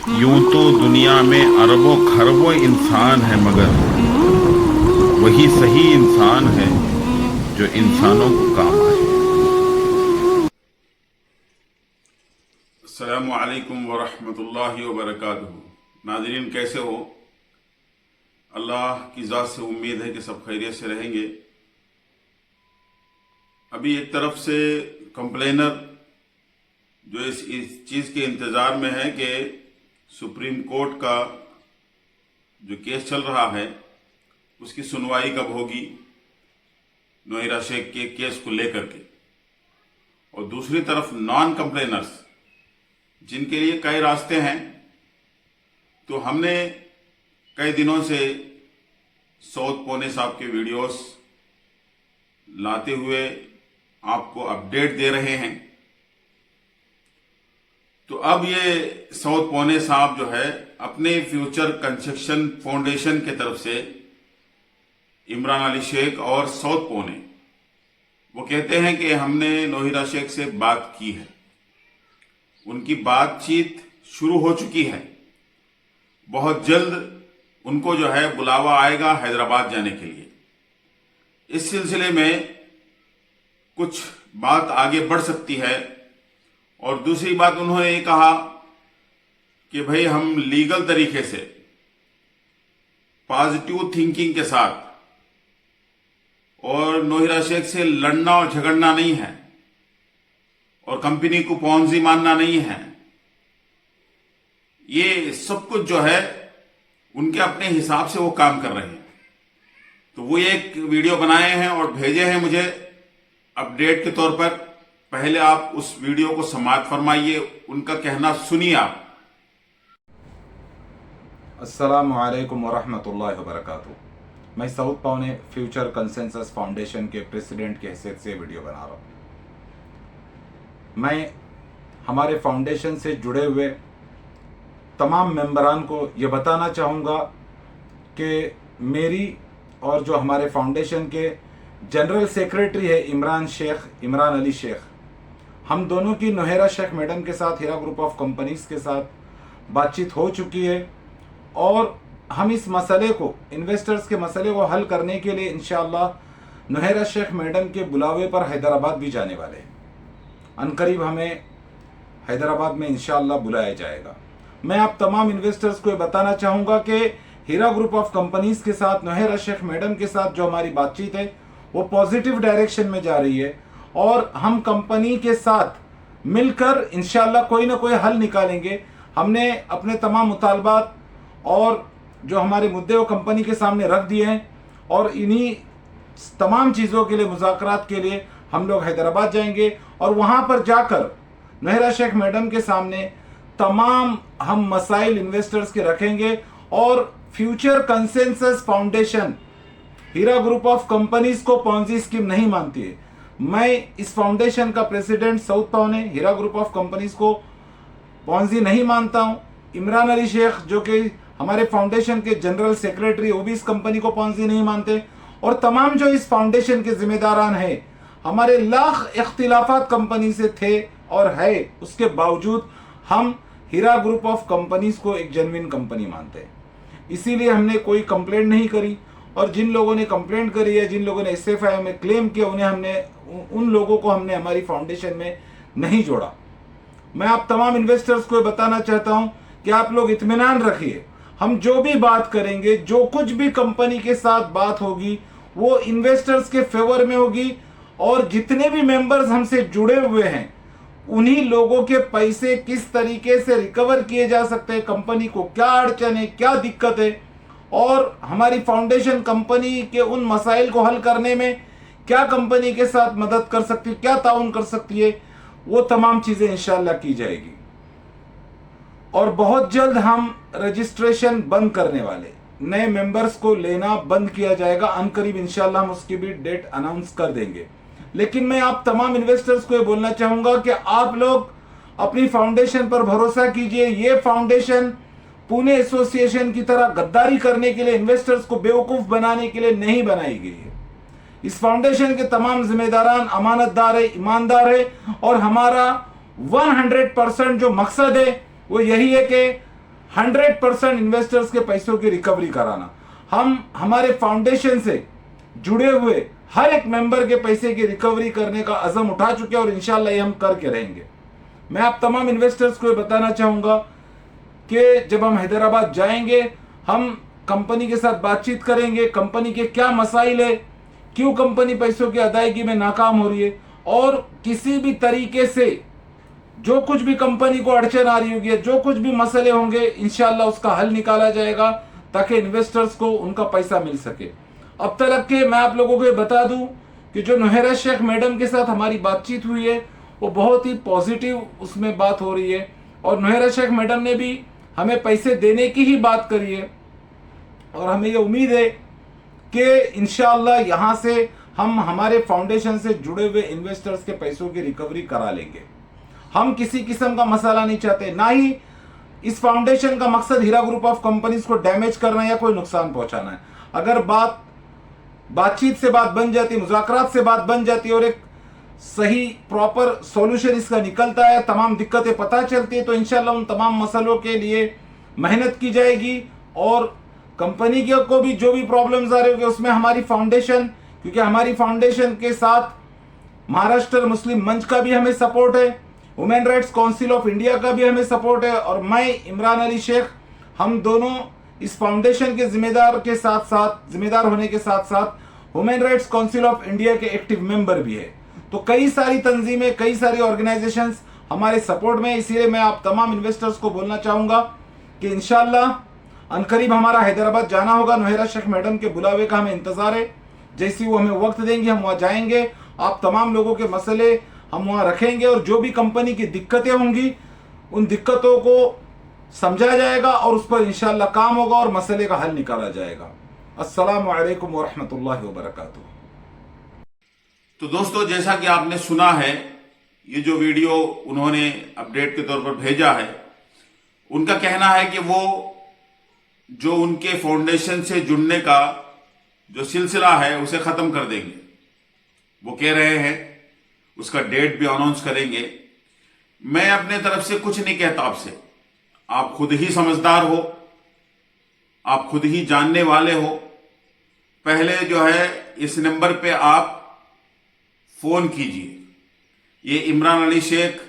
यूं तो दुनिया में अरबों खरबों इंसान है, मगर वही सही इंसान है जो इंसानों को काम आए। अस्सलामु अलैकुम वरहमतुल्लाहि वबरकातुहू। नाज़रीन, कैसे हो? अल्लाह की ज़ात से उम्मीद है कि सब खैरियत से रहेंगे। अभी एक तरफ से कंप्लेनर जो इस चीज़ के इंतज़ार में है कि सुप्रीम कोर्ट का जो केस चल रहा है उसकी सुनवाई कब होगी नोहिरा शेख के केस को लेकर के, और दूसरी तरफ नॉन कंप्लेनर्स जिनके लिए कई रास्ते हैं। तो हमने कई दिनों से सऊद पोने साहब के वीडियोस लाते हुए आपको अपडेट दे रहे हैं। तो अब ये सऊद पोने साहब जो है अपने फ्यूचर कंस्ट्रक्शन फाउंडेशन की तरफ से इमरान अली शेख और सऊद पोने वो कहते हैं कि हमने नोहिरा शेख से बात की है, उनकी बातचीत शुरू हो चुकी है, बहुत जल्द उनको जो है बुलावा आएगा हैदराबाद जाने के लिए। इस सिलसिले में कुछ बात आगे बढ़ सकती है। और दूसरी बात उन्होंने ये कहा कि भाई हम लीगल तरीके से पॉजिटिव थिंकिंग के साथ और नोहिरा शेख से लड़ना और झगड़ना नहीं है और कंपनी को पॉन्जी मानना नहीं है। ये सब कुछ जो है उनके अपने हिसाब से वो काम कर रहे हैं। तो वो एक वीडियो बनाए हैं और भेजे हैं मुझे अपडेट के तौर पर। पहले आप उस वीडियो को समाअत फरमाइए, उनका कहना सुनिए आप। अस्सलामु अलैकुम वरहमतुल्लाहि वबरकातुहू। मैं सऊद पोने फ्यूचर कंसेंसस फाउंडेशन के प्रेसिडेंट की हैसियत से वीडियो बना रहा हूँ। मैं हमारे फाउंडेशन से जुड़े हुए तमाम मेंबरान को ये बताना चाहूँगा कि मेरी और जो हमारे फाउंडेशन के जनरल सेक्रेटरी है इमरान अली शेख, हम दोनों की नोहिरा शेख मैडम के साथ हीरा ग्रुप ऑफ कंपनीज के साथ बातचीत हो चुकी है और हम इस मसले को, इन्वेस्टर्स के मसले को हल करने के लिए इंशाअल्लाह नोहिरा शेख मैडम के बुलावे पर हैदराबाद भी जाने वाले हैं। अनकरीब हमें हैदराबाद में इंशाअल्लाह बुलाया जाएगा। मैं आप तमाम इन्वेस्टर्स को ये बताना चाहूँगा कि हीरा ग्रुप ऑफ कंपनीज के साथ नोहिरा शेख मैडम के साथ जो हमारी बातचीत है वो पॉजिटिव डायरेक्शन में जा रही है और हम कंपनी के साथ मिलकर इंशाअल्लाह कोई ना कोई हल निकालेंगे। हमने अपने तमाम मुतालबात और जो हमारे मुद्दे वो कंपनी के सामने रख दिए हैं और इन्हीं तमाम चीज़ों के लिए, मुज़ाकरात के लिए हम लोग हैदराबाद जाएंगे और वहाँ पर जाकर नोहिरा शेख मैडम के सामने तमाम हम मसाइल इन्वेस्टर्स के रखेंगे और future consensus foundation Heera group of companies को पॉन्जी स्कीम नहीं मानती है। मैं इस फाउंडेशन का प्रेसिडेंट सऊद पोने हीरा ग्रुप ऑफ कंपनीज को पॉन्जी नहीं मानता हूं। इमरान अली शेख जो कि हमारे फाउंडेशन के जनरल सेक्रेटरी, वो भी इस कंपनी को पॉन्जी नहीं मानते और तमाम जो इस फाउंडेशन के जिम्मेदारान हैं, हमारे लाख इख्तिलाफात कंपनी से थे और है, उसके बावजूद हम हीरा ग्रुप ऑफ कंपनीज को एक जेन्युइन कंपनी मानते हैं। इसीलिए हमने कोई कंप्लेंट नहीं करी और जिन लोगों ने कंप्लेंट करी है, जिन लोगों ने SFI में क्लेम किया, उन लोगों को हमने हमारी फाउंडेशन में नहीं जोड़ा। मैं आप तमाम इन्वेस्टर्स को बताना चाहता हूं कि आप लोग इत्मीनान रखिए, हम जो भी बात करेंगे, जो कुछ भी कंपनी के साथ बात होगी वो इन्वेस्टर्स के फेवर में होगी और जितने भी मेंबर्स हमसे जुड़े हुए हैं उन्हीं लोगों के पैसे किस तरीके से रिकवर किए जा सकते हैं, कंपनी को क्या अड़चन है, क्या दिक्कत है और हमारी फाउंडेशन कंपनी के उन मसाइल को हल करने में क्या कंपनी के साथ मदद कर सकती है, क्या ताउन कर सकती है, वो तमाम चीज़ें इंशाअल्लाह की जाएगी। और बहुत जल्द हम रजिस्ट्रेशन बंद करने वाले, नए मेंबर्स को लेना बंद किया जाएगा। अनकरीब इंशाअल्लाह हम उसकी भी डेट अनाउंस कर देंगे। लेकिन मैं आप तमाम इन्वेस्टर्स को ये बोलना चाहूँगा कि आप लोग अपनी फाउंडेशन पर भरोसा कीजिए। ये फाउंडेशन पुणे एसोसिएशन की तरह गद्दारी करने के लिए, इन्वेस्टर्स को बेवकूफ़ बनाने के लिए नहीं बनाई गई है। इस फाउंडेशन के तमाम जिम्मेदारान अमानतदार है, ईमानदार है और हमारा 100% जो मकसद है वो यही है कि 100% इन्वेस्टर्स के पैसों की रिकवरी कराना। हम हमारे फाउंडेशन से जुड़े हुए हर एक मेंबर के पैसे की रिकवरी करने का अज़म उठा चुके हैं और इंशाल्लाह ये हम करके रहेंगे। मैं आप तमाम इन्वेस्टर्स को ये बताना चाहूँगा कि जब हम हैदराबाद जाएंगे, हम कंपनी के साथ बातचीत करेंगे, कंपनी के क्या मसाइल है, क्यों कंपनी पैसों की अदायगी में नाकाम हो रही है, और किसी भी तरीके से जो कुछ भी कंपनी को अड़चन आ रही होगी, जो कुछ भी मसले होंगे, इंशाल्लाह उसका हल निकाला जाएगा ताकि इन्वेस्टर्स को उनका पैसा मिल सके। अब तक के मैं आप लोगों को ये बता दूं कि जो नुहैरा शेख मैडम के साथ हमारी बातचीत हुई है वो बहुत ही पॉजिटिव उसमें बात हो रही है, और नुहैरा शेख मैडम ने भी हमें पैसे देने की ही बात करी है, और हमें ये उम्मीद है कि इंशाअल्लाह यहाँ से हम हमारे फाउंडेशन से जुड़े हुए इन्वेस्टर्स के पैसों की रिकवरी करा लेंगे। हम किसी किस्म का मसला नहीं चाहते, ना ही इस फाउंडेशन का मकसद हीरा ग्रुप ऑफ कंपनीज को डैमेज करना या कोई नुकसान पहुंचाना है। अगर बातचीत से बात बन जाती, मुज़ाकरात से बात बन जाती और एक सही प्रॉपर सॉल्यूशन इसका निकलता है, तमाम दिक्कतें पता चलती है, तो इंशाल्लाह उन तमाम मसलों के लिए मेहनत की जाएगी, और कंपनी को भी जो भी प्रॉब्लम्स आ रही होगी उसमें हमारी फाउंडेशन, क्योंकि हमारी फाउंडेशन के साथ महाराष्ट्र मुस्लिम मंच का भी हमें सपोर्ट है, women rights council of India का भी हमें सपोर्ट है, और मैं इमरान अली शेख, हम दोनों इस फाउंडेशन के जिम्मेदार होने के साथ साथ women rights council of India के एक्टिव मेंबर भी है। तो कई सारी तंजीमें, कई सारी ऑर्गेनाइजेशंस हमारे सपोर्ट में, इसीलिए मैं आप तमाम इन्वेस्टर्स को बोलना चाहूंगा कि इंशाल्लाह अनकरीब हमारा हैदराबाद जाना होगा। नुहैरा शेख मैडम के बुलावे का हमें इंतजार है, जैसी वो हमें वक्त देंगे हम वहाँ जाएंगे, आप तमाम लोगों के मसले हम वहाँ रखेंगे, और जो भी कंपनी की दिक्कतें होंगी उन दिक्कतों को समझा जाएगा और उस पर इंशाल्लाह काम होगा और मसले का हल निकाला जाएगा। अस्सलामु अलैकुम व रहमतुल्लाहि व बरकातुहू। तो दोस्तों, जैसा कि आपने सुना है, ये जो वीडियो उन्होंने अपडेट के तौर पर भेजा है, उनका कहना है कि वो जो उनके फाउंडेशन से जुड़ने का जो सिलसिला है उसे खत्म कर देंगे। वो कह रहे हैं उसका डेट भी अनाउंस करेंगे। मैं अपने तरफ से कुछ नहीं कहता आपसे, आप खुद ही समझदार हो, आप खुद ही जानने वाले हो। पहले जो है इस नंबर पे आप फोन कीजिए। ये इमरान अली शेख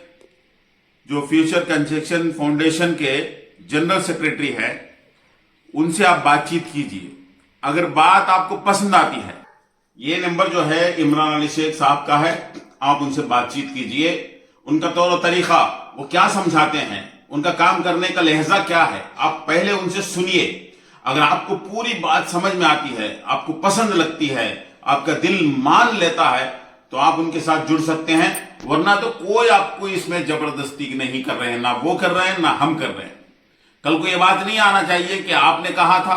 जो फ्यूचर कंस्ट्रक्शन फाउंडेशन के जनरल सेक्रेटरी हैं, उनसे आप बातचीत कीजिए। अगर बात आपको पसंद आती है, ये नंबर जो है इमरान अली शेख साहब का है, आप उनसे बातचीत कीजिए। उनका तौर तरीका, वो क्या समझाते हैं, उनका काम करने का लहजा क्या है, आप पहले उनसे सुनिए। अगर आपको पूरी बात समझ में आती है, आपको पसंद लगती है, आपका दिल मान लेता है, तो आप उनके साथ जुड़ सकते हैं, वरना तो कोई आपको इसमें जबरदस्ती नहीं कर रहे हैं, ना वो कर रहे हैं ना हम कर रहे हैं। कल को ये बात नहीं आना चाहिए कि आपने कहा था।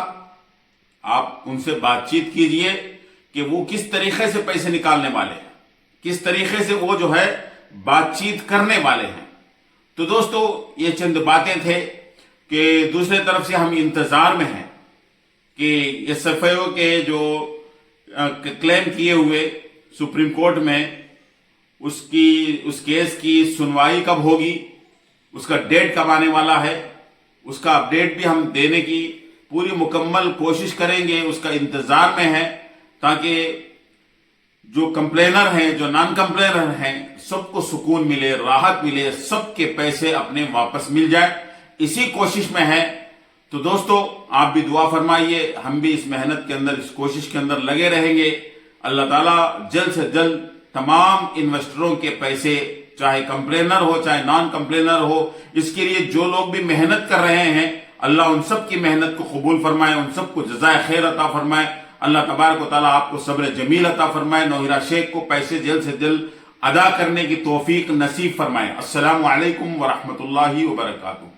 आप उनसे बातचीत कीजिए कि वो किस तरीके से पैसे निकालने वाले हैं, किस तरीके से वो जो है बातचीत करने वाले हैं। तो दोस्तों, ये चंद बातें थे कि दूसरे तरफ से हम इंतजार में हैं कि SFIO के जो क्लेम किए हुए सुप्रीम कोर्ट में, उस केस की सुनवाई कब होगी, उसका डेट कब आने वाला है, उसका अपडेट भी हम देने की पूरी मुकम्मल कोशिश करेंगे, उसका इंतजार में है, ताकि जो कंप्लेनर हैं, जो नॉन कंप्लेनर हैं, सबको सुकून मिले, राहत मिले, सबके पैसे अपने वापस मिल जाए, इसी कोशिश में है। तो दोस्तों, आप भी दुआ फरमाइए, हम भी इस मेहनत के अंदर, इस कोशिश के अंदर लगे रहेंगे। अल्लाह ताला जल्द से जल्द तमाम इन्वेस्टरों के पैसे, चाहे कंप्लेनर हो चाहे नॉन कंप्लेनर हो, इसके लिए जो लोग भी मेहनत कर रहे हैं, अल्लाह उन सब की मेहनत को कबूल फरमाए, उन सबको जज़ाए खैर अता फरमाए। अल्लाह तबारक व तआला आपको सब्र जमील अता फरमाए, नुहैरा शेख को पैसे जल्द से जल्द अदा करने की तौफीक नसीब फरमाए। अस्सलामु अलैकुम व रहमतुल्लाहि व बरकातुहू।